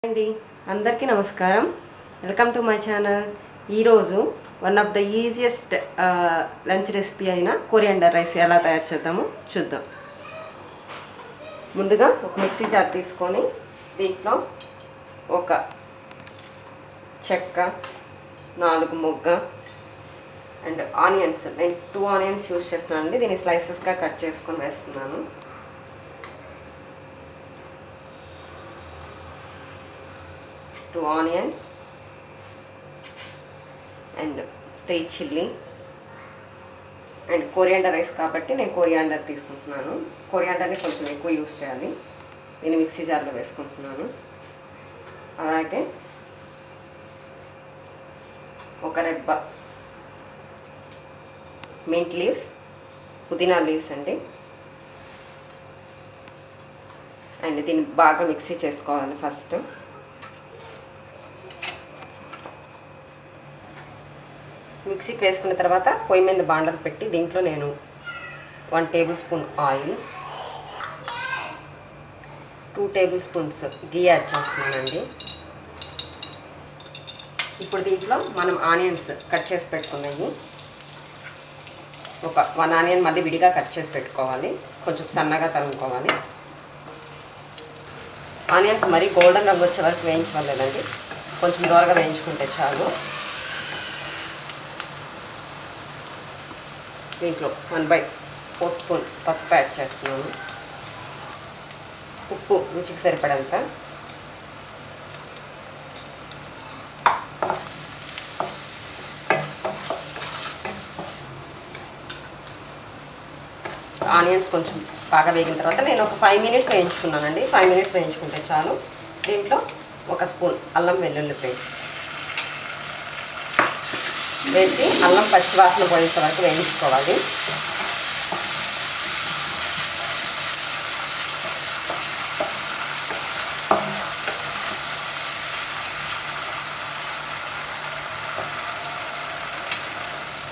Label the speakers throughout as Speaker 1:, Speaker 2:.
Speaker 1: అండి అందరికీ నమస్కారం. Welcome to my channel. ఈరోజు one of the easiest lunch recipe అయిన కొరియాండర్ రైస్ ఎలా తయారు చేద్దామో చూద్దాం. ముందుగా ఒక మిక్సీ జార్ తీసుకొని దీంట్లో ఒక చెక్క, 4 మొగ్గ అండ్ ఆనియన్స్, నేను 2 ఆనియన్స్ యూజ్ చేస్తున్నాను అండి. దీన్ని స్లైసెస్గా కట్ చేసుకొని వేస్తున్నాను. 2 onions and 3 chilli and coriander rice కాబట్టి నేను కొరియాండర్ తీసుకుంటున్నాను. కొరియాండర్ని కొంచెం ఎక్కువ యూజ్ చేయాలి. దీన్ని మిక్సీ జార్లో వేసుకుంటున్నాను. అలాగే ఒక రెబ్బ మింట్ లీవ్స్, పుదీనా లీవ్స్ అండి. అండ్ దీన్ని బాగా మిక్సీ చేసుకోవాలి. ఫస్ట్ మిక్సీకి వేసుకున్న తర్వాత పొయ్యి మీద బాండలు పెట్టి దీంట్లో నేను 1 tablespoon oil, 2 tablespoons ghee add చేస్తున్నానండి. ఇప్పుడు దీంట్లో మనం ఆనియన్స్ కట్ చేసి పెట్టుకున్నాయి, ఒక 1 ఆనియన్ మళ్ళీ విడిగా కట్ చేసి పెట్టుకోవాలి. కొంచెం సన్నగా తరుముకోవాలి. ఆనియన్స్ మరీ గోల్డెన్ రంగు వచ్చే వరకు వేయించవలేదండి, కొంచెం దూరగా వేయించుకుంటే చాలు. దీంట్లో 1/4 స్పూన్ పసుపు యాడ్ చేస్తున్నాను. ఉప్పు రుచికి సరిపడంత. ఆనియన్స్ కొంచెం బాగా వేగిన తర్వాత నేను ఒక 5 మినిట్స్ వేయించుకున్నానండి. 5 మినిట్స్ వేయించుకుంటే చాలు. దీంట్లో 1 స్పూన్ అల్లం వెల్లుల్లి పేస్ట్ వేసి అల్లం పచ్చి వాసన పోయేంత వరకు వేయించుకోవాలి.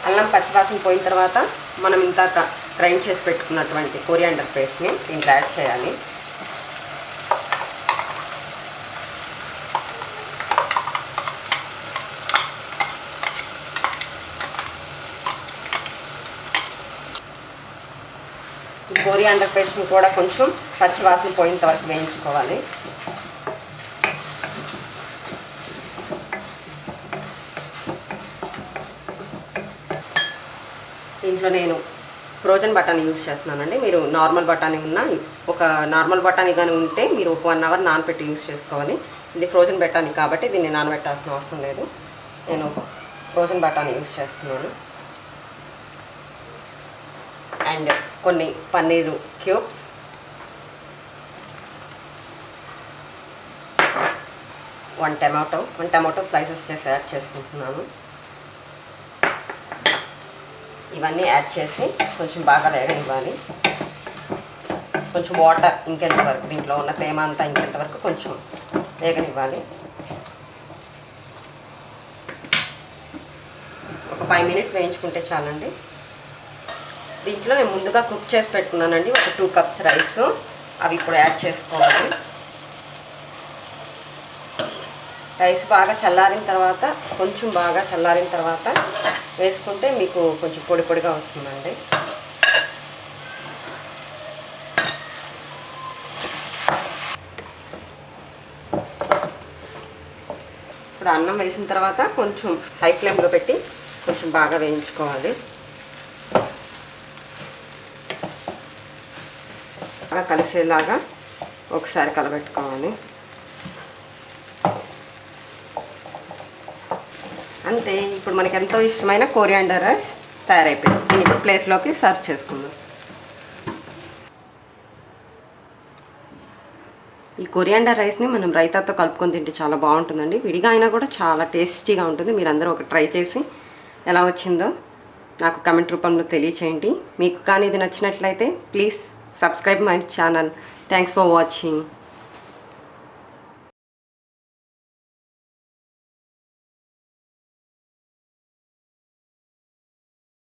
Speaker 1: అల్లం పచ్చి వాసన పోయిన తర్వాత మనం ఇందాక గ్రైండ్ చేసి పెట్టుకున్నటువంటి కొరియాండర్ పేస్ట్ని దీంట్లో యాడ్ చేయాలి. కొరియాండర్ పేస్ట్ని కూడా కొంచెం పచ్చి వాసన పోయేంత వరకు వేయించుకోవాలి. దీంట్లో నేను ఫ్రోజన్ బఠానీ యూజ్ చేస్తున్నానండి. మీరు నార్మల్ బఠానీ ఉన్నా, ఒక నార్మల్ బఠానీ కానీ ఉంటే మీరు ఒక 1 అవర్ నానబెట్టి యూజ్ చేసుకోవాలి. ఇది ఫ్రోజన్ బఠానీ కాబట్టి దీన్ని నానబెట్టాల్సిన అవసరం లేదు. నేను ఫ్రోజన్ బఠానీ యూజ్ చేస్తున్నాను. అండ్ కొన్ని పన్నీరు క్యూబ్స్, 1 టమాటో స్లైసెస్ చేసి యాడ్ చేసుకుంటున్నాను. ఇవన్నీ యాడ్ చేసి కొంచెం బాగా వేగనివ్వాలి. కొంచెం వాటర్ ఇంకెంత వరకు, దీంట్లో ఉన్న తేమ అంతా ఇంకెంత వరకు కొంచెం వేగనివ్వాలి. ఒక 5 మినిట్స్ వేయించుకుంటే చాలండి. దీంట్లో నేను ముందుగా కుక్ చేసి పెట్టుకున్నానండి ఒక 2 కప్స్ రైస్, అవి ఇప్పుడు యాడ్ చేసుకోవాలి. రైస్ బాగా చల్లారిన తర్వాత, కొంచెం బాగా చల్లారిన తర్వాత వేసుకుంటే మీకు కొంచెం పొడి పొడిగా వస్తుందండి. ఇప్పుడు అన్నం వేసిన తర్వాత కొంచెం హై ఫ్లేమ్లో పెట్టి కొంచెం బాగా వేయించుకోవాలి. బాగా కలిసేలాగా ఒకసారి కలబెట్టుకోవాలి. అంతే, ఇప్పుడు మనకి ఎంతో ఇష్టమైన కొరియాండర్ రైస్ తయారైపోయింది. దీన్ని ఇప్పుడు ప్లేట్లోకి సర్వ్ చేసుకుందాం. ఈ కొరియాండర్ రైస్ని మనం రైతాతో కలుపుకొని తింటే చాలా బాగుంటుందండి. విడిగా అయినా కూడా చాలా టేస్టీగా ఉంటుంది. మీరందరూ ఒక ట్రై చేసి ఎలా వచ్చిందో నాకు కమెంట్ రూపంలో తెలియచేయండి. మీకు కానీ ఇది నచ్చినట్లయితే please subscribe my channel. Thanks for watching.